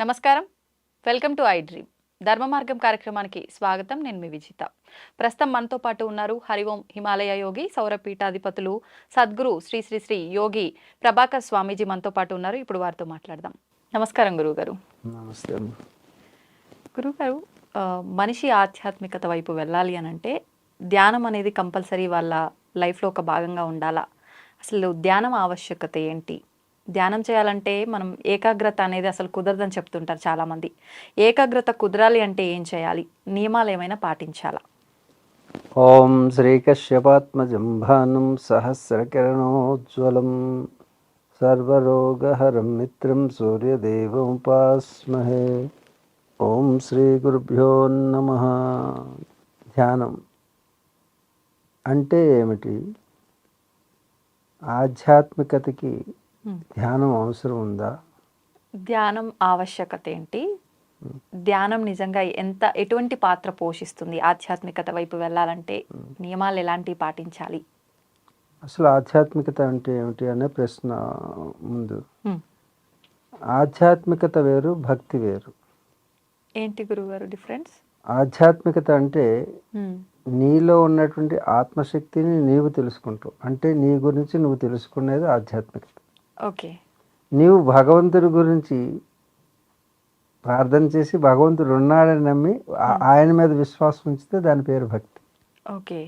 నమస్కారం. Welcome to I dream. ధర్మ మార్గం కార్యక్రమానికి స్వాగతం. నేను మీ విజిత. ప్రస్తుతం మనతో పాటు ఉన్నారు హరిఓం హిమాలయ యోగి సౌరపీఠాధిపతులు సద్గురు శ్రీ శ్రీ శ్రీ యోగి ప్రభాకర్ స్వామీజీ మనతో పాటు ఉన్నారు. ఇప్పుడు వారితో మాట్లాడదాం. నమస్కారం గురువుగారు. నమస్తే. గురువుగారు, మనిషి ఆధ్యాత్మికత వైపు వెళ్ళాలి అని అంటే ధ్యానం అనేది కంపల్సరీ వాళ్ళ లైఫ్లో ఒక భాగంగా ఉండాలా? అసలు ధ్యానం ఆవశ్యకత ఏంటి? ధ్యానం చేయాలంటే మనం ఏకాగ్రత అనేది అసలు కుదరదని చెప్తుంటారు చాలామంది. ఏకాగ్రత కుదరాలి అంటే ఏం చేయాలి? నియమాలు ఏమైనా పాటించాలా? ఓం శ్రీకశ్యపాత్మజం భానుం సహస్రకిరణోజ్వలం సర్వరోగహరం మిత్రం సూర్యదేవముపాస్మహే. ఓం శ్రీ గురుభ్యో నమః. ధ్యానం అంటే ఏమిటి? ఆధ్యాత్మికతకి ధ్యానం అవసరం ఉందా? ధ్యానం ఆవశ్యకత ఏంటి? ధ్యానం నిజంగా ఎటువంటి పాత్ర పోషిస్తుంది? ఆధ్యాత్మికత వైపు వెళ్ళాలంటే నియమాలు ఎలాంటివి పాటించాలి? అసలు ఆధ్యాత్మికత అంటే ఏమిటి అనే ప్రశ్న ముందు. ఆధ్యాత్మికత వేరు, భక్తి వేరు. ఏంటి గురుగారు డిఫరెన్స్? ఆధ్యాత్మికత అంటే నీలో ఉన్నటువంటి ఆత్మశక్తిని నీవు తెలుసుకుంటావు, అంటే నీ గురించి నువ్వు తెలుసుకునేది ఆధ్యాత్మికత. ఓకే. నీవు భగవంతుడి గురించి ప్రార్థన చేసి భగవంతుడు ఉన్నాడని నమ్మి ఆయన మీద విశ్వాసం ఉంచితే దాని పేరు భక్తి. ఓకే.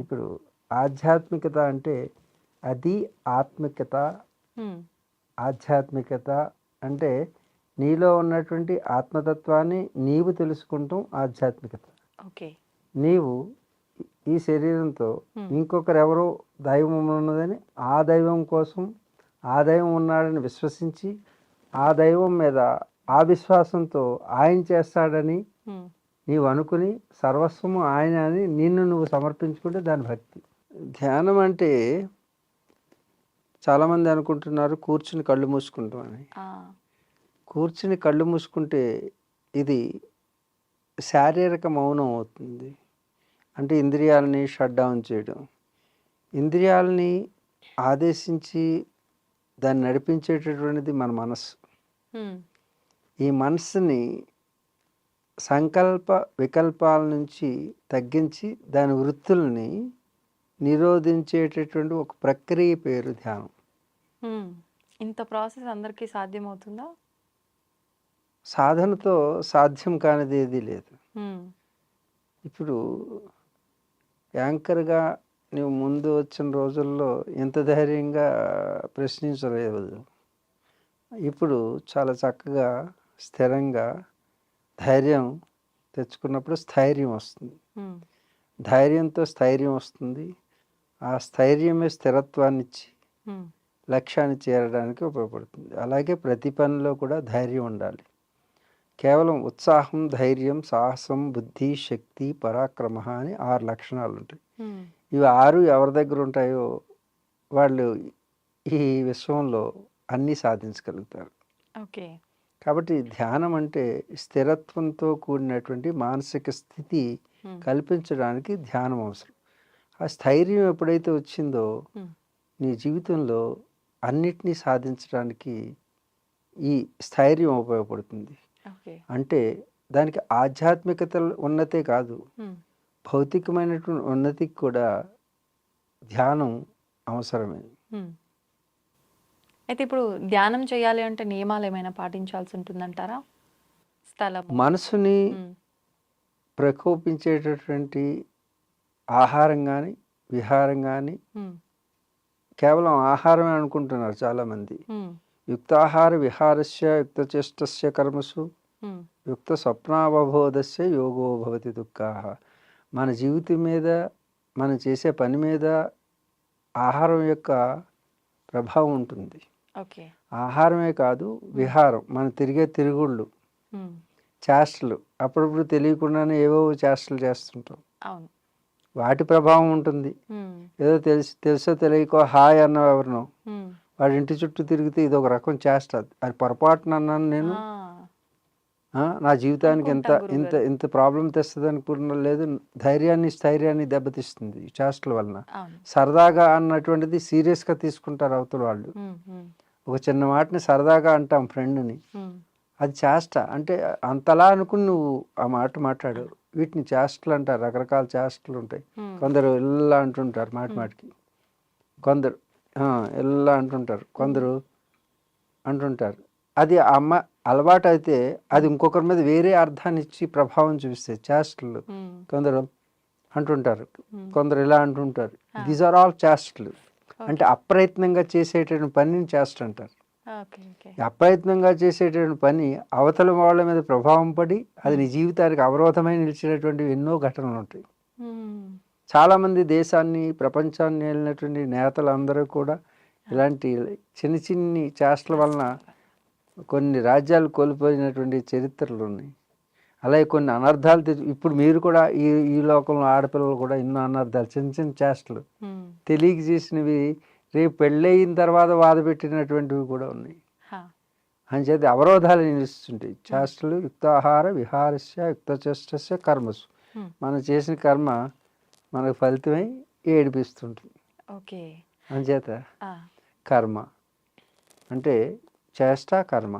ఇప్పుడు ఆధ్యాత్మికత అంటే అది ఆత్మికత. ఆధ్యాత్మికత అంటే నీలో ఉన్నటువంటి ఆత్మతత్వాన్ని నీవు తెలుసుకుంటాం ఆధ్యాత్మికత. ఓకే. నీవు ఈ శరీరంతో ఇంకొకరెవరో దైవం ఉన్నదని ఆ దైవం కోసం ఆ దైవం ఉన్నాడని విశ్వసించి ఆ దైవం మీద ఆ విశ్వాసంతో ఆయన చేస్తాడని నీవు అనుకుని సర్వస్వము ఆయన అని నిన్ను నువ్వు సమర్పించుకుంటే దాని భక్తి. ధ్యానం అంటే చాలామంది అనుకుంటున్నారు కూర్చుని కళ్ళు మూసుకుంటామని. కూర్చుని కళ్ళు మూసుకుంటే ఇది శారీరక మౌనం అవుతుంది. అంటే ఇంద్రియాలని షట్ డౌన్ చేయడం. ఇంద్రియాలని ఆదేశించి దాన్ని నడిపించేటటువంటిది మన మనస్సు. ఈ మనస్సుని సంకల్ప వికల్పాల నుంచి తగ్గించి దాని వృత్తుల్ని నిరోధించేటటువంటి ఒక ప్రక్రియ పేరు ధ్యానం. ఇంత ప్రాసెస్ అందరికీ సాధ్యమవుతుందా? సాధనతో సాధ్యం కానిది ఏదీ లేదు. ఇప్పుడు యాంకర్గా నువ్వు ముందు వచ్చిన రోజుల్లో ఎంత ధైర్యంగా ప్రశ్నించలేదు. ఇప్పుడు చాలా చక్కగా స్థిరంగా ధైర్యం తెచ్చుకున్నప్పుడు స్థైర్యం వస్తుంది. ధైర్యంతో స్థైర్యం వస్తుంది. ఆ స్థైర్యమే స్థిరత్వాన్ని ఇచ్చి లక్ష్యాన్ని చేరడానికి ఉపయోగపడుతుంది. అలాగే ప్రతి పనిలో కూడా ధైర్యం ఉండాలి. కేవలం ఉత్సాహం, ధైర్యం, సాహసం, బుద్ధి, శక్తి, పరాక్రమ అని 6 లక్షణాలు ఉంటాయి. ఇవి 6 ఎవరి దగ్గర ఉంటాయో వాళ్ళు ఈ విశ్వంలో అన్నీ సాధించగలుగుతారు. ఓకే. కాబట్టి ధ్యానం అంటే స్థిరత్వంతో కూడినటువంటి మానసిక స్థితి కల్పించడానికి ధ్యానం అవసరం. ఆ స్థైర్యం ఎప్పుడైతే వచ్చిందో నీ జీవితంలో అన్నిటినీ సాధించడానికి ఈ స్థైర్యం ఉపయోగపడుతుంది. అంటే దానికి ఆధ్యాత్మికత ఉన్నతే కాదు, భౌతికమైనటువంటి ఉన్నతికి కూడా ధ్యానం అవసరమే. అయితే ఇప్పుడు ధ్యానం చేయాలి అంటే నియమాలు ఏమైనా పాటించాల్సి ఉంటుందంటారా? స్థలం, మనసుని ప్రకోపించేటటువంటి ఆహారం కానీ విహారం కానీ, కేవలం ఆహారమే అనుకుంటున్నారు చాలామంది. యుక్తాహార విహారస్య యుక్తచేష్టస్య కర్మసు యుక్త స్వప్నావబోధస్య యోగో భవతి దుఃఖాః. మన జీవితం మీద మనం చేసే పని మీద ఆహారం యొక్క ప్రభావం ఉంటుంది. ఆహారమే కాదు, విహారం, మనం తిరిగే తిరుగుళ్ళు, చేష్టలు, అప్పుడప్పుడు తెలియకుండానే ఏవో చేష్టలు చేస్తుంటాం. వాటి ప్రభావం ఉంటుంది. ఏదో తెలుసో తెలియకో హాయ్ అన్న ఎవరినో వాడి ఇంటి చుట్టూ తిరిగితే ఇది ఒక రకం చేష్ట. అది పొరపాటున అన్నాను నేను, నా జీవితానికి ఇంత ఇంత ఇంత ప్రాబ్లం తెస్తుంది అనుకున్న లేదు. ధైర్యాన్ని స్థైర్యాన్ని దెబ్బతీస్తుంది ఈ చేష్టల వలన. సరదాగా అన్నటువంటిది సీరియస్గా తీసుకుంటారు అవతల వాళ్ళు. ఒక చిన్న మాటని సరదాగా అంటాం ఫ్రెండ్ని, అది చేష్ట అంటే అంతలా అనుకుని నువ్వు ఆ మాట మాట్లాడు. వీటిని చేష్టలు అంటారు, రకరకాల చేష్టలు ఉంటాయి. కొందరు ఇలా అంటుంటారు మాటికి, కొందరు ఇలా అంటుంటారు, కొందరు అంటుంటారు. అది అమ్మ అలవాటు అయితే అది ఇంకొకరి మీద వేరే అర్థాన్ని ఇచ్చి ప్రభావం చూపిస్తాయి చేష్టలు. కొందరు అంటుంటారు, కొందరు ఇలా అంటుంటారు. దీస్ ఆర్ ఆల్ చేష్టలు. అంటే అప్రయత్నంగా చేసేటటువంటి పనిని చేష్ట అంటారు. అప్రయత్నంగా చేసేటటువంటి పని అవతల వాళ్ళ మీద ప్రభావం పడి అది నీ జీవితానికి అవరోధమై నిలిచినటువంటి ఎన్నో ఘటనలు ఉంటాయి. చాలామంది దేశాన్ని ప్రపంచాన్ని వెళ్ళినటువంటి నేతలందరూ కూడా ఇలాంటి చిన్న చిన్ని చేష్టల వలన కొన్ని రాజ్యాలు కోల్పోయినటువంటి చరిత్రలు ఉన్నాయి. అలాగే కొన్ని అనర్థాలు ఇప్పుడు మీరు కూడా ఈ లోకంలో ఆడపిల్లలు కూడా ఎన్నో అనర్థాలు, చిన్న చిన్న చేష్టలు తెలియక చేసినవి రేపు పెళ్ళయిన తర్వాత బాధ పెట్టినటువంటివి కూడా ఉన్నాయి. అంచేది అవరోధాలు నిలుస్తుంటాయి. చేష్టలు యుక్తాహార విహారస్య యుక్తచేష్టస్య కర్మసు. మనం చేసిన కర్మ మనకు ఫలితమై ఏడిపిస్తుంటుంది. అంచేత కర్మ అంటే చేష్ట, కర్మ,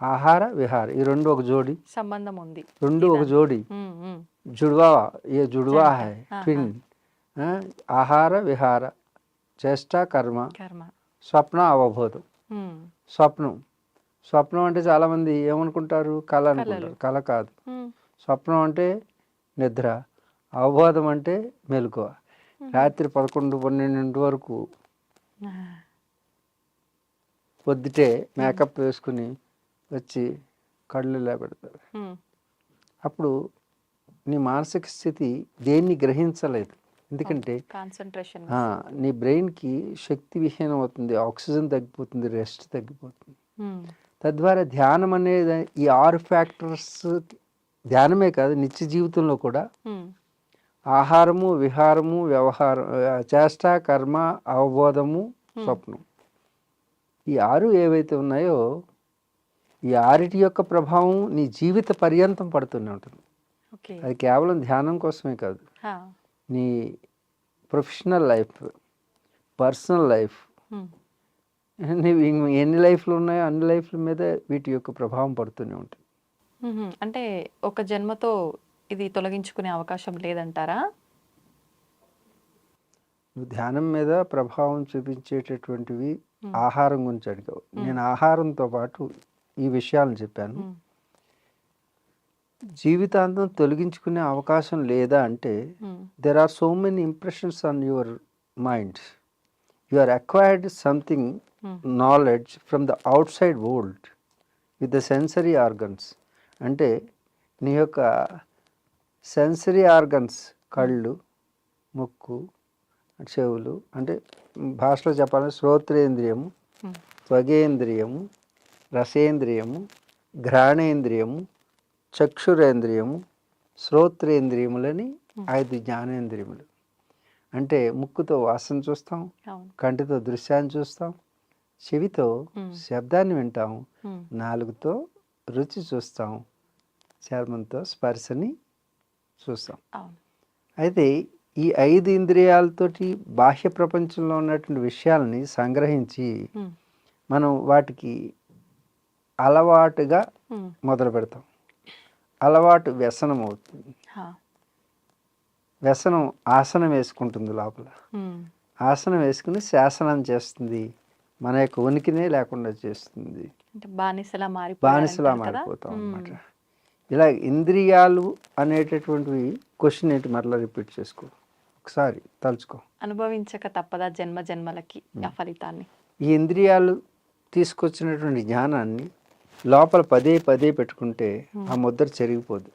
ఆహార, విహార ఈ రెండు ఒక జోడి సంబంధం ఉంది. రెండు ఒక జోడి జుడవా ఏ జుడవా హై ట్విన్. ఆహార విహార చేష్ట కర్మ స్వప్న అవబోధం. స్వప్నం అంటే చాలామంది ఏమనుకుంటారు, కళ అనుకుంటారు. కళ కాదు. స్వప్నం అంటే నిద్ర, అవబోధం అంటే మెలకువ. రాత్రి 11-12 వరకు పొద్దుటే మేకప్ వేసుకుని వచ్చి కళ్ళు ఇలా పెడతారు. అప్పుడు నీ మానసిక స్థితి దేన్ని గ్రహించలేదు. ఎందుకంటే నీ బ్రెయిన్కి శక్తి విహీనం అవుతుంది, ఆక్సిజన్ తగ్గిపోతుంది, రెస్ట్ తగ్గిపోతుంది. తద్వారా ధ్యానం అనేది ఈ 6 ఫ్యాక్టర్స్, ధ్యానమే కాదు నిత్య జీవితంలో కూడా ఆహారము, విహారము, వ్యవహారం, చేష్ట, కర్మ, అవబోధము, స్వప్నం ఈ 6 ఏవైతే ఉన్నాయో ఈ 6 యొక్క ప్రభావం నీ జీవిత పర్యంతం పడుతూనే ఉంటుంది. అది కేవలం ధ్యానం కోసమే కాదు, నీ ప్రొఫెషనల్ లైఫ్, పర్సనల్ లైఫ్, నీవు ఎన్ని లైఫ్లు ఉన్నాయో అన్ని లైఫ్ల మీద వీటి యొక్క ప్రభావం పడుతూనే ఉంటుంది. అంటే ఒక జన్మతో ఇది తొలగించుకునే అవకాశం లేదంటారా? నువ్వు ధ్యానం మీద ప్రభావం చూపించేటటువంటివి ఆహారం గురించి అడిగావు. నేను ఆహారంతో పాటు ఈ విషయాలను చెప్పాను. జీవితాంతం తొలగించుకునే అవకాశం లేదా అంటే there are so many impressions on your mind. You are acquired something knowledge from the outside world with the sensory organs. అంటే నీ యొక్క సెన్సరీ ఆర్గన్స్, కళ్ళు, ముక్కు, చెవులు, అంటే భాషలో చెప్పాలంటే శ్రోత్రేంద్రియము, త్వగేంద్రియము, రసేంద్రియము, ఘ్రాణేంద్రియము, చక్షురేంద్రియము, శ్రోత్రేంద్రియములని 5 జ్ఞానేంద్రియములు. అంటే ముక్కుతో వాసన చూస్తాం, కంటితో దృశ్యాన్ని చూస్తాం, చెవితో శబ్దాన్ని వింటాం, నాలుగుతో రుచి చూస్తాం, చర్మంతో స్పర్శని చూస్తాం. అయితే ఈ 5 ఇంద్రియాలతోటి బాహ్య ప్రపంచంలో ఉన్నటువంటి విషయాలని సంగ్రహించి మనం వాటికి అలవాటుగా మొదలు పెడతాం. అలవాటు వ్యసనం అవుతుంది. వ్యసనం ఆసనం వేసుకుంటుంది లోపల. ఆసనం వేసుకుని శాసనం చేస్తుంది, మన యొక్క ఉనికినే లేకుండా చేస్తుంది, బానిసలా మారిపోతాం అన్నమాట. ఇలా ఇంద్రియాలు అనేటటువంటివి క్వశ్చన్ ఏంటి మరలా రిపీట్ చేసుకో, ఒకసారి తలుచుకో. అనుభవించక తప్పదా జన్మ జన్మలకి ఆ ఫలితాన్ని? ఈ ఇంద్రియాలు తీసుకొచ్చినటువంటి జ్ఞానాన్ని లోపల పదే పదే పెట్టుకుంటే ఆ ముద్ర చెరిగిపోదు.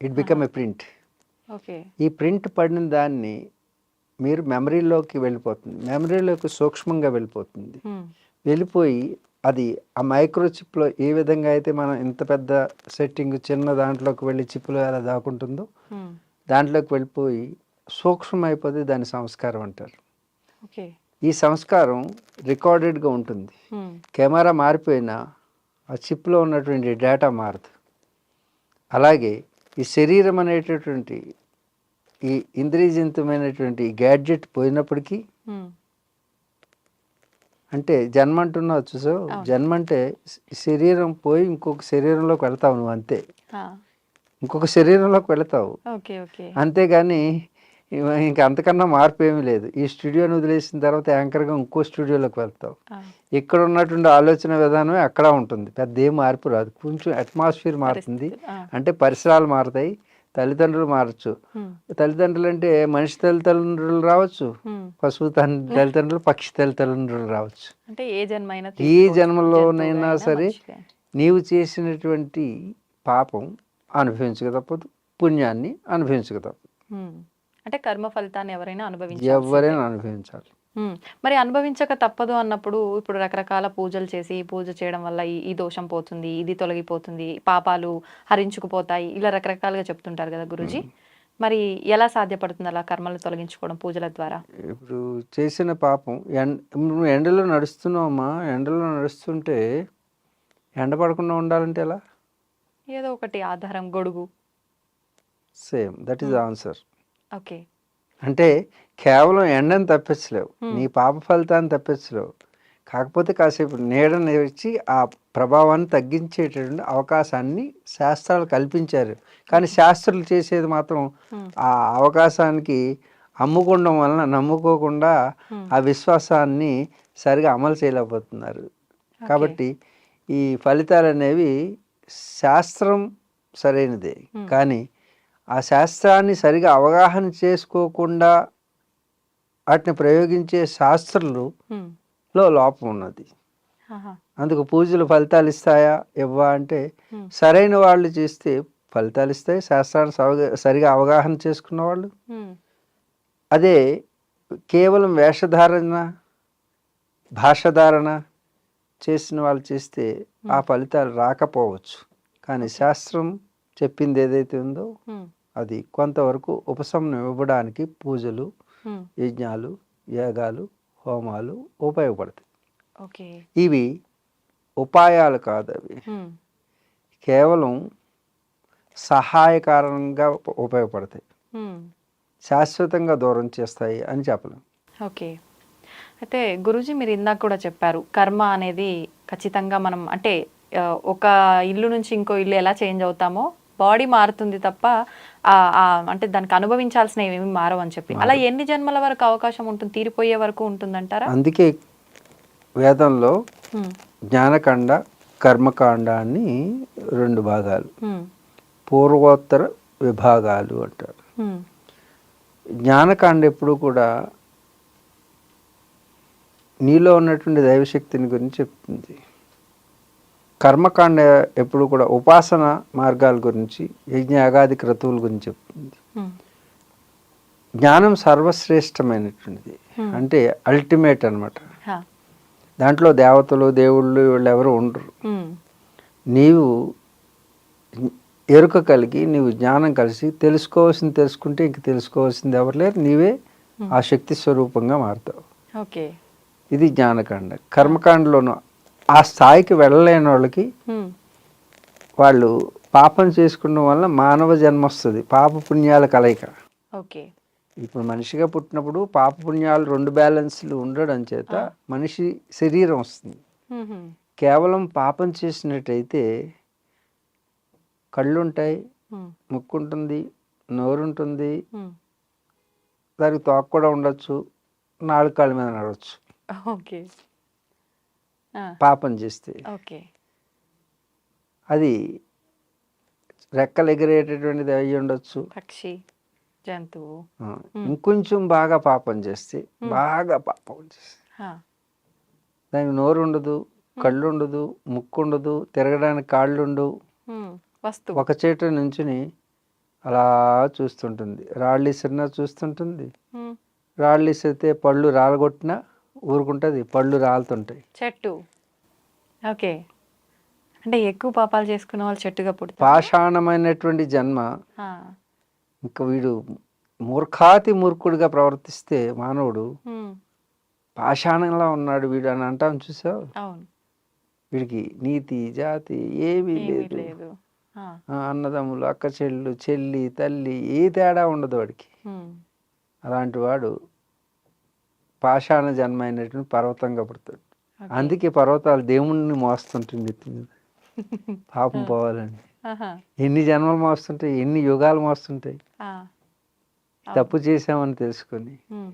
It become a print. ఈ ప్రింట్ పడిన దాన్ని మీరు మెమరీలోకి వెళ్ళిపోతుంది, మెమరీలోకి సూక్ష్మంగా వెళ్ళిపోతుంది. వెళ్ళిపోయి అది ఆ మైక్రోచిప్లో ఏ విధంగా అయితే మనం ఇంత పెద్ద సెట్టింగ్ చిన్న దాంట్లోకి వెళ్ళి చిప్లో ఎలా దాక్కుంటుందో దాంట్లోకి వెళ్ళిపోయి సూక్ష్మం అయిపోతే దాని సంస్కారం అంటారు. ఈ సంస్కారం రికార్డెడ్గా ఉంటుంది. కెమెరా మారిపోయినా ఆ చిప్లో ఉన్నటువంటి డేటా మారదు. అలాగే ఈ శరీరం అనేటటువంటి ఈ ఇంద్రియజనితమైనటువంటి గ్యాడ్జెట్ పోయినప్పటికీ అంటే జన్మ అంటున్నావు చూసావు, అవును. జన్మ అంటే శరీరం పోయి ఇంకొక శరీరంలోకి వెళ్తావు నువ్వు అంతే. ఆ! ఇంకొక శరీరంలోకి వెళతావు. ఓకే. ఓకే. అంతేగాని ఇంక అంతకన్నా మార్పు ఏమీ లేదు. ఈ స్టూడియోని వదిలేసిన తర్వాత యాంకర్‌గా ఇంకో స్టూడియోలోకి వెళ్తావు. ఆ! ఇక్కడ ఉన్నటువంటి ఆలోచన విధానమే అక్కడ ఉంటుంది. పెద్ద ఏం మార్పు రాదు. కొంచెం అట్మాస్ఫియర్ మారుతుంది. పరిస్థితులు. ఆ! అంటే పరిసరాలు మారతాయి. తల్లిదండ్రులు మారచ్చు. హ్మ్. తల్లిదండ్రులు అంటే మనిషి తల్లిదండ్రులు రావచ్చు. హ్మ్. పశువు తల్లిదండ్రులు, పక్షి తల్లిదండ్రులు రావచ్చు. అంటే ఏ జన్మైనా ఏ తీసుకోవచ్చు. జన్మలోనైనా జంతువుగా అయినా సరే మనిషిగా అయినా. నీవు చేసినటువంటి పాపం అనుభవించక తప్పదు. పుణ్యాన్ని అనుభవించక తప్పదు. హ్మ్. అంటే కర్మ ఫలితాన్ని ఎవరైనా అనుభవించాల్సిందే. ఎవరైనా అనుభవించాలి. హ్మ్. మరి అనుభవించక తప్పదు అన్నప్పుడు ఇప్పుడు రకరకాల పూజలు చేసి, ఈ పూజ చేయడం వల్ల ఈ దోషం పోతుంది, ఇది తొలగిపోతుంది, పాపాలు హరించుకుపోతాయి. ఇలా రకరకాలుగా చెప్తుంటారు కదా గురూజీ. మరి ఎలా సాధ్యపడుతుంది అలా కర్మలు తొలగించుకోవడం పూజల ద్వారా? ఇప్పుడు చేసిన పాపం నువ్వు ఎండలో నడుస్తున్నావమ్మా, ఎండలో నడుస్తుంటే ఎండ పడకుండా ఉండాలంటే ఎలా? ఏదో ఒకటి ఆధారం గొడుగు. సేమ్ దట్ ఈస్ హ్మ్. ఆన్సర్. ఓకే. అంటే కేవలం ఎండని తప్పించలేవు. హ్మ్. నీ పాప ఫలితాన్ని తప్పించలేవు. కాకపోతే కాసేపు నీడని ఇచ్చి ఆ ప్రభావాన్ని తగ్గించేటటువంటి అవకాశాన్ని శాస్త్రాలు కల్పించారు. కానీ శాస్త్రాలు చేసేది మాత్రం హ్మ్. ఆ అవకాశానికి అమ్ముకోవడం వలన నమ్ముకోకుండా హ్మ్. ఆ విశ్వాసాన్ని సరిగా అమలు చేయలేకపోతున్నారు. ఓకే. కాబట్టి ఈ ఫలితాలనేవి శాస్త్రం సరైనదే. హ్మ్. కానీ ఆ శాస్త్రాన్ని సరిగా అవగాహన చేసుకోకుండా వాటిని ప్రయోగించే శాస్త్రులు హ్మ్. లోపం ఉన్నది. ఆహా! అందుకు పూజలు ఫలితాలు ఇస్తాయా ఇవ్వా అంటే హ్మ్. సరైన వాళ్ళు చేస్తే ఫలితాలు ఇస్తాయి. శాస్త్రాన్ని సరిగా అవగాహన చేసుకున్న వాళ్ళు. హ్మ్. అదే కేవలం వేషధారణ, భాషధారణ చేసిన వాళ్ళు చేస్తే ఆ హ్మ్. ఫలితాలు రాకపోవచ్చు. కానీ ఓకే. శాస్త్రం చెప్పింది ఏదైతే ఉందో హ్మ్. అది కొంతవరకు ఉపశమనం ఇవ్వడానికి పూజలు, హ్మ్. యజ్ఞాలు, యాగాలు, హోమాలు ఉపయోగపడతాయి. ఓకే. ఇవి ఉపాయాలు కాదవి. హ్మ్. కేవలం సహాయకారణంగా ఉపయోగపడతాయి. హ్మ్. శాశ్వతంగా దూరం చేస్తాయి అని చెప్పలేం. ఓకే. అయితే గురూజీ మీరు ఇందాక కూడా చెప్పారు. కర్మ అనేది ఖచ్చితంగా మనం అంటే ఒక ఇల్లు నుంచి ఇంకో ఇల్లు ఎలా చేంజ్ అవుతామో బాడీ మారుతుంది తప్ప అంటే దానికి అనుభవించాల్సినవి ఏమి మారవని చెప్పి. అలా మారవు. ఎన్ని జన్మల వరకు అవకాశం ఉంటుంది? తీరిపోయే వరకు ఉంటుందంటారా? అందుకే వేదంలో హ్మ్. జ్ఞానకాండ, కర్మకాండ అని 2 భాగాలు. హ్మ్. పూర్వోత్తర విభాగాలు అంటారు. హ్మ్. జ్ఞానకాండ ఎప్పుడు కూడా నీలో ఉన్నటువంటి దైవశక్తిని గురించి చెప్తుంది. కర్మకాండ ఎప్పుడు కూడా ఉపాసన మార్గాల గురించి, యజ్ఞయాగాది క్రతువుల గురించి చెప్తుంది. హ్మ్. జ్ఞానం సర్వశ్రేష్టమైనటువంటిది. హ్మ్. అంటే అల్టిమేట్ అన్నమాట. హా! దాంట్లో దేవతలు, దేవుళ్ళు వీళ్ళు ఎవరు ఉండరు. హ్మ్. నీవు ఎరుక కలిగి, నీవు జ్ఞానం కలిసి తెలుసుకోవాల్సింది తెలుసుకుంటే ఇంక తెలుసుకోవాల్సింది ఎవరు లేరు. నీవే హ్మ్. ఆ శక్తి స్వరూపంగా మారుతావు. ఓకే. ఇది జ్ఞానకాండ. కర్మకాండలోను ఆ స్థాయికి వెళ్ళలేని వాళ్ళకి హ్మ్. వాళ్ళు పాపం చేసుకున్న వల్ల మానవ జన్మ వస్తుంది. పాప పుణ్యాల కలయిక. ఓకే. ఇప్పుడు మనిషిగా పుట్టినప్పుడు పాప పుణ్యాలు 2 బ్యాలెన్స్లు ఉండడం చేత ఆ! మనిషి శరీరం వస్తుంది. హుహు. కేవలం పాపం చేసినట్టయితే కళ్ళుంటాయి, హ్మ్. ముక్కుంటుంది, నోరుంటుంది, హ్మ్. దానికి తోక కూడా ఉండొచ్చు, 4 కాళ్ళ మీద నడవచ్చు ఓకే. ఆ! పాపం చేస్తే. ఓకే. అది రెక్కలు ఎగిరేటటువంటిది అయ్యి ఉండొచ్చు. పక్షి, జంతువు. ఆ, హ్మ్. ఇంకొంచెం బాగా పాపం చేస్తే, హ్మ్. బాగా పాపం చేస్తే హా! దానికి నోరు ఉండదు, హ్మ్. కళ్ళు ఉండదు, ముక్కు ఉండదు, తిరగడానికి కాళ్ళు ఉండవు. హ్మ్. వస్తువు. ఒక చేట నుంచుని అలా చూస్తుంటుంది. రాళ్ళు ఇసిరినా చూస్తుంటుంది. హ్మ్. రాళ్ళు ఇసిరితే పళ్ళు రాలగొట్టినా ఊరుకుంటుంది. పళ్ళు రాలుతుంటాయి. చెట్టు. ఓకే. అంటే ఎక్కువ పాపాలు చేసుకున్న వాళ్ళు చెట్టుగా పుడతారా? పాషాణమైనటువంటి జన్మ. ఆ! ఇంక వీడు మూర్ఖాతి మూర్ఖుడిగా ప్రవర్తిస్తే మానవుడు హ్మ్. పాషాణంలా ఉన్నాడు వీడు అని అంటాం చూసావు. అవును. వీడికి నీతి జాతి ఏమీ ఏమీ లేదు. లేదు. ఆ! అన్నదమ్ములు, అక్క చెల్లు, చెల్లి, తల్లి ఏ తేడా ఉండదు వాడికి. హ్మ్. అలాంటి వాడు పాషాణ జన్మ అయినటువంటి పర్వతంగా పుడతాడు. ఓకే. అందుకే పర్వతాలు దేవుణ్ణి మోస్తుంటుంది ఎత్తి మీద పాపం పోవాలని. ఆహా! ఎన్ని జన్మలు మోస్తుంటాయి, ఎన్ని యుగాలు మోస్తుంటాయి ఆ! తప్పు చేసామని తెలుసుకొని. హ్మ్.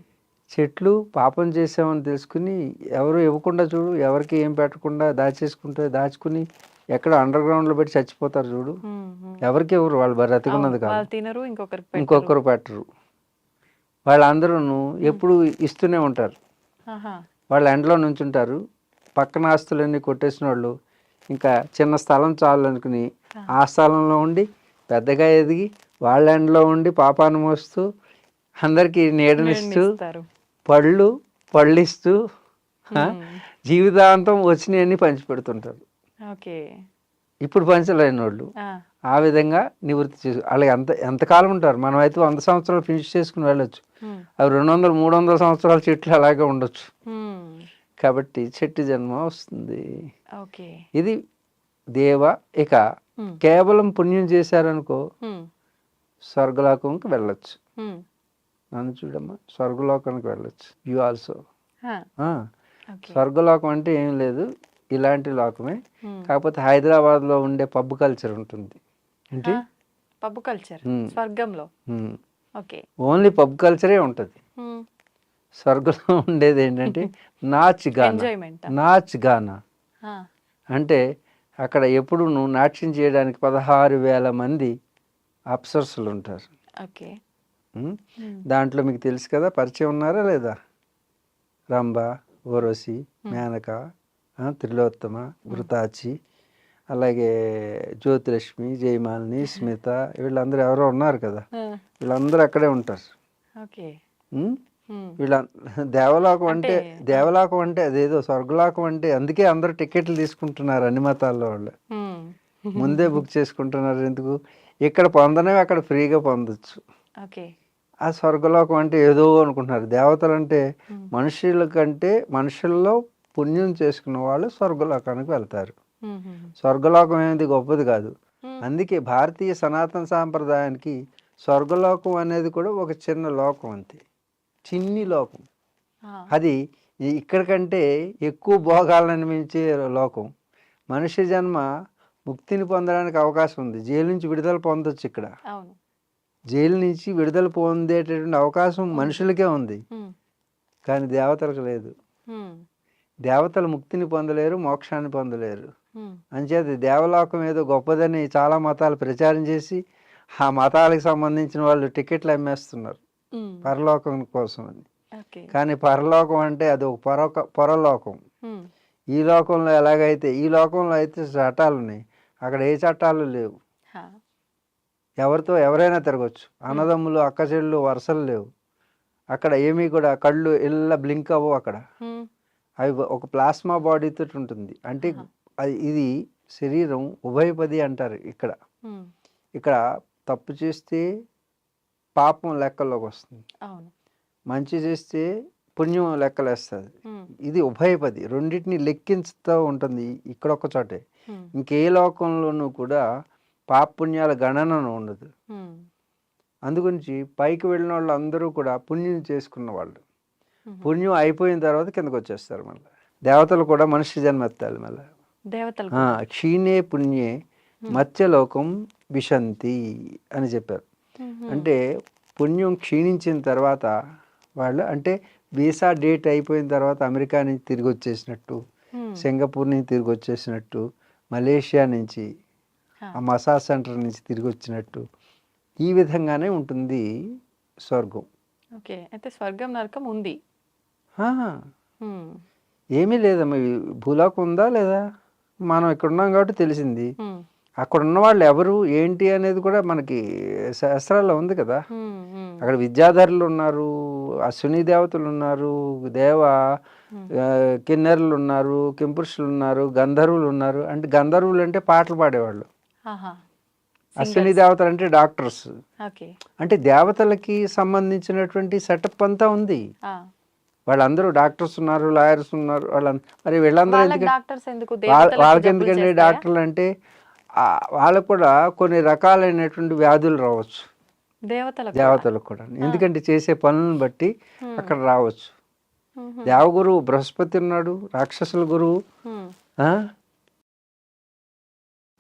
చెట్లు పాపం చేసామని తెలుసుకుని ఎవరు ఇవ్వకుండా చూడు, ఎవరికి ఏం పెట్టకుండా దాచుకుని ఎక్కడ అండర్ గ్రౌండ్లో పెట్టి చచ్చిపోతారు చూడు. హ్మ్. హ్మ్. ఎవరికి ఎవరు వాళ్ళు అవును. బ్రతికున్నది కాదు, వాళ్ళు తినరు, ఇంకొకరికి పెట్టరు. ఇంకొకరు పెట్టరు. వాళ్ళందరూ ఎప్పుడు ఇస్తూనే ఉంటారు. ఆహా! వాళ్ళు ఎండలో నుంచుంటారు. పక్కన ఆస్తులన్నీ కొట్టేసిన వాళ్ళు ఇంకా చిన్న స్థలం చాలు అనుకుని ఆ స్థలంలో ఉండి పెద్దగా ఎదిగి వాళ్ళ ఎండలో ఉండి పాపాన్ని మోస్తూ అందరికీ నీడనిస్తూ నీడనిస్తారు. పళ్ళిస్తూ ఆ, హ్మ్. జీవితాంతం వచ్చినవన్నీ పంచిపెడుతుంటారు. ఓకే. ఇప్పుడు పంచలేని వాళ్ళు ఆ! ఆ విధంగా నివృత్తి చేసి వాళ్ళకి ఎంతకాలం ఉంటారు. మనం అయితే 100 సంవత్సరాలు ఫినిష్ చేసుకుని వెళ్ళొచ్చు. హ్మ్. అవి 200 300 సంవత్సరాల చెట్లు అలాగే ఉండొచ్చు. హ్మ్. కాబట్టి చెట్టు జన్మ వస్తుంది. ఓకే. ఇది దేవ. ఇక హ్మ్. కేవలం పుణ్యం చేశారనుకో హ్మ్. స్వర్గలోకంకి వెళ్ళొచ్చు. హ్మ్. నన్ను చూడమ్మా, స్వర్గలోకానికి వెళ్ళొచ్చు. You also. ఆ! ఓకే. స్వర్గలోకం అంటే ఏం లేదు, ఇలాంటి లోకమే. హ్మ్. కాకపోతే హైదరాబాద్లో ఉండే పబ్ కల్చర్ ఉంటుంది. ఏంటి? పబ్ కల్చర్ హ్మ్. స్వర్గంలో. హ్మ్. ఓకే. ఓన్లీ పబ్ కల్చరే ఉంటుంది. హ్మ్. స్వర్గంలో ఉండేది ఏంటంటే నాచ్ గానా. ఎంజాయ్‌మెంటా? నాచ్ గానా ఆ! అంటే అక్కడ ఎప్పుడు నాట్యం చేయడానికి 16,000 మంది అప్సరస్సులు ఉంటారు. ఓకే. ఉమ్. హ్మ్. దాంట్లో మీకు తెలుసు కదా, పరిచయం ఉన్నారా లేదా? రంభ, ఊర్వశి, మేనక, త్రిలోత్తమ, ఘృతాచి, అలాగే జ్యోతిలక్ష్మి, జయమాలిని, స్మిత, వీళ్ళందరూ ఎవరో ఉన్నారు కదా. ఆ! వీళ్ళందరూ అక్కడే ఉంటారు. ఓకే. ఉమ్. హ్మ్. వీళ్ళ దేవలోకం అంటే దేవలోకం అంటే అదేదో స్వర్గలోకం అంటే అందుకే అందరూ టికెట్లు తీసుకుంటున్నారు అన్ని మతాల్లో వాళ్ళు. హ్మ్. ముందే బుక్ చేసుకుంటున్నారు ఎందుకు? ఇక్కడ పొందనవి అక్కడ ఫ్రీగా పొందొచ్చు. ఓకే. ఆ స్వర్గలోకం అంటే ఏదో అనుకుంటున్నారు. దేవతలు అంటే హ్మ్. మనుషుల కంటే మనుషుల్లో పుణ్యం చేసుకున్న వాళ్ళు స్వర్గలోకానికి వెళ్తారు. హుహు. స్వర్గలోకం అనేది గొప్పది కాదు. హ్మ్. అందుకే భారతీయ సనాతన సాంప్రదాయానికి స్వర్గలోకం అనేది కూడా ఒక చిన్న లోకం అంతే, చిన్ని లోకం. ఆ! అది ఇక్కడ కంటే ఎక్కువ భోగాలను అనిపించే లోకం. మనిషి జన్మ ముక్తిని పొందడానికి అవకాశం ఉంది. జైలు నుంచి విడుదల పొందొచ్చు ఇక్కడ. అవును. జైలు నుంచి విడుదల పొందేటటువంటి అవకాశం ఉంది. మనుషులకే ఉంది, హ్మ్. కానీ దేవతలకు లేదు. హ్మ్. దేవతలు ముక్తిని పొందలేరు, మోక్షాన్ని పొందలేరు. హ్మ్. అంచేది దేవలోకం ఏదో గొప్పదని చాలా మతాలు ప్రచారం చేసి ఆ మతాలకు సంబంధించిన వాళ్ళు టికెట్లు అమ్మేస్తున్నారు హ్మ్. పరలోకం కోసం అని. ఓకే. కానీ పరలోకం అంటే అది ఒక పరలోకం. హ్మ్. ఈ లోకంలో ఎలాగైతే ఈ లోకంలో అయితే చట్టాలు ఉన్నాయి, అక్కడ ఏ చట్టాలు లేవు. హా! ఎవరితో ఎవరైనా తిరగచ్చు. అన్నదమ్ములు అక్క చెల్లు వరుసలు లేవు అక్కడ. ఏమీ కూడా కళ్ళు ఇలా బ్లింక్ అవ్వవు అక్కడ. హ్మ్. అవి ఒక ప్లాస్మా బాడీతో ఉంటుంది. అంటే ఆహా! ఇది శరీరం ఉభయపది అంటారు ఇక్కడ. హ్మ్. ఇక్కడ తప్పు చేస్తే పాపం లెక్కల్లోకి వస్తుంది, అవును. మంచి చేస్తే పుణ్యం లెక్కలేస్తుంది. హ్మ్. ఇది ఉభయపది, రెండింటిని లెక్కించుతూ ఉంటుంది ఇక్కడ ఒక చోటే. హ్మ్. ఇంకే లోకంలోనూ కూడా పాప పుణ్యాల గణన ఉండదు. హ్మ్. అందుగురించి పైకి వెళ్ళిన వాళ్ళు అందరూ కూడా పుణ్యం చేసుకున్న వాళ్ళు. హుహు. పుణ్యం అయిపోయిన తర్వాత కిందకు వచ్చేస్తారు. మళ్ళీ దేవతలు కూడా మనిషి జన్మ ఎత్తాలి మళ్ళీ. దేవతలు కూడా. క్షీణే పుణ్యే మత్స్యలోకం విశంతి అని చెప్పారు. హుహు. అంటే పుణ్యం క్షీణించిన తర్వాత వాళ్ళు, అంటే వీసా డేట్ అయిపోయిన తర్వాత అమెరికా నుంచి తిరిగి వచ్చేసినట్టు, హ్మ్. సింగపూర్ నుంచి తిరిగి వచ్చేసినట్టు, మలేషియా నుంచి హా! ఆ మసాజ్ సెంటర్ నుంచి తిరిగి వచ్చినట్టు, ఈ విధంగానే ఉంటుంది స్వర్గం. ఓకే. అయితే స్వర్గం, నరకం ఉంది. ఆ, హ్మ్. ఏమీ లేదమ్మా. ఈ భూలోకం ఉందా లేదా, మనం ఇక్కడ ఉన్నాం కాబట్టి తెలిసింది. హ్మ్. అక్కడ ఉన్న వాళ్ళు ఎవరు ఏంటి అనేది కూడా మనకి శాస్త్రాల్లో ఉంది కదా. హ్మ్. హ్మ్. అక్కడ విద్యాధరులు ఉన్నారు, అశ్విని దేవతలు ఉన్నారు, హ్మ్. కిన్నెరులు ఉన్నారు, కింపురుషులు ఉన్నారు, గంధర్వులు ఉన్నారు. అంటే గంధర్వులు అంటే పాటలు పాడేవాళ్ళు, ఆహా! అశ్విని సింగర్స్. దేవతలు అంటే డాక్టర్స్. ఓకే. అంటే దేవతలకి సంబంధించినటువంటి సెటప్ అంతా ఉంది. ఆ! వాళ్ళందరూ డాక్టర్స్ ఉన్నారు, లాయర్స్ ఉన్నారు. మరి వీళ్ళందరూ వాళ్ళకి ఎందుకంటే డాక్టర్స్ ఎందుకు? దేవతలకి వాళ్ళకి జబ్బులు ఎందుకంటే చేస్తాయా? డాక్టర్లు అంటే వాళ్ళకు కూడా కొన్ని రకాలైనటువంటి వ్యాధులు రావచ్చు. దేవతలకు కూడా. దేవతలకు కూడా ఎందుకంటే చేసే పనులను బట్టి హ్మ్. అక్కడ రావచ్చు. మ్మ్. దేవగురువు బృహస్పతి ఉన్నాడు, రాక్షసుల గురువు. మ్మ్. ఆ?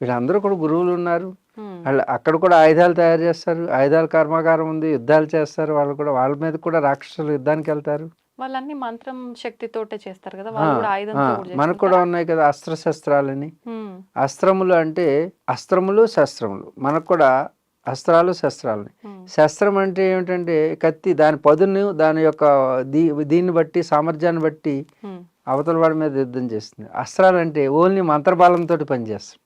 వీళ్ళందరూ కూడా గురువులు ఉన్నారు. మ్మ్. వాళ్ళు అక్కడ కూడా ఆయుధాలు తయారు చేస్తారు, ఆయుధాల కర్మాగారం ఉంది, యుద్ధాలు చేస్తారు. వాళ్ళు కూడా వాళ్ళ మీద కూడా రాక్షసులు యుద్ధానికి వెళ్తారు. వాళ్ళన్నీ మంత్రం శక్తితోటే చేస్తారు కదా, ఆ, వాళ్ళు కూడా ఆ, ఆయుధంతో కూడా మనకు కూడా చేసుకుంటారా? ఉన్నాయి కదా అస్త్రశస్త్రాలని. మ్మ్. అస్త్రములు అంటే అస్త్రములు శస్త్రములు, మనకు కూడా అస్త్రాలు శస్త్రాలని. మ్మ్. శస్త్రం అంటే ఏమిటంటే కత్తి, దాని పదును, దాని యొక్క దీన్ని బట్టి, సామర్థ్యాన్ని బట్టి మ్మ్. అవతల వాడి మీద యుద్ధం చేస్తుంది. అస్త్రాలు అంటే ఓన్లీ మంత్రబలంతో పనిచేస్తాం.